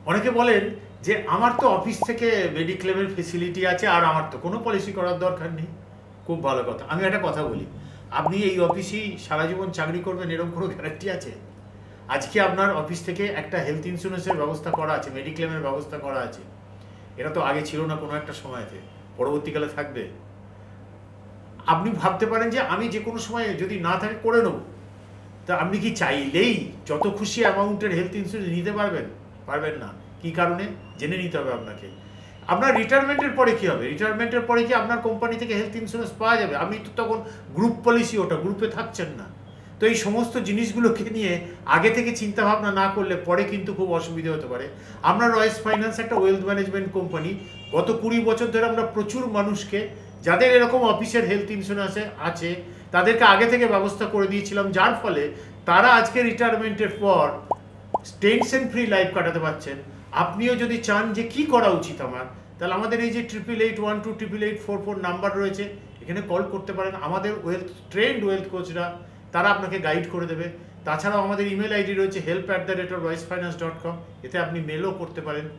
অনেকে বলেন যে আমার তো অফিস থেকে মেডিক্লেমের ফেসিলিটি আছে আর আমার তো কোনো পলিসি করার দরকার নেই। খুব ভালো কথা। আমি একটা কথা বলি, আপনি এই অফিসেই সারা জীবন চাকরি করবেন এরকম কোনো গ্যারান্টি আছে? আজকে আপনার অফিস থেকে একটা হেলথ ইন্স্যুরেন্সের ব্যবস্থা করা আছে, মেডিক্লেমের ব্যবস্থা করা আছে, এটা তো আগে ছিল না কোনো একটা সময়তে, পরবর্তীকালে থাকবে। আপনি ভাবতে পারেন যে আমি যে কোনো সময় যদি না থাকে করে নেব, তা আপনি কি চাইলেই যত খুশি অ্যামাউন্টের হেলথ ইন্স্যুরেন্স নিতে পারবেন? পারবেন না। কি কারণে? জেনে নিতে হবে আপনাকে। আপনার রিটায়ারমেন্টের পরে কি হবে? রিটায়ারমেন্টের পরে কি আপনার কোম্পানি থেকে হেলথ ইন্স্যুরেন্স পাওয়া যাবে? আপনি তো তখন গ্রুপ পলিসি, ওটা গ্রুপে থাকছেন না। তো এই সমস্ত জিনিসগুলোকে নিয়ে আগে থেকে চিন্তা ভাবনা না করলে পরে কিন্তু খুব অসুবিধা হতে পারে। আমরা রয়েস ফাইন্যান্স একটা ওয়েলথ ম্যানেজমেন্ট কোম্পানি। গত 20 বছর ধরে আমরা প্রচুর মানুষকে, যাদের এরকম অফিসের হেলথ ইন্স্যুরেন্স আছে, তাদেরকে আগে থেকে ব্যবস্থা করে দিয়েছিলাম, যার ফলে তারা আজকে রিটায়ারমেন্টের পর টেনশন ফ্রি লাইফ কাটাতে পারছেন। আপনিও যদি চান যে কি করা উচিত আমার, তাহলে আমাদের এই যে 8881288844 নাম্বার রয়েছে, এখানে কল করতে পারেন। আমাদের ওয়েলথ কোচরা তারা আপনাকে গাইড করে দেবে। তাছাড়াও আমাদের ইমেল আইডি রয়েছে help@roycefinance.com, এতে আপনি মেলও করতে পারেন।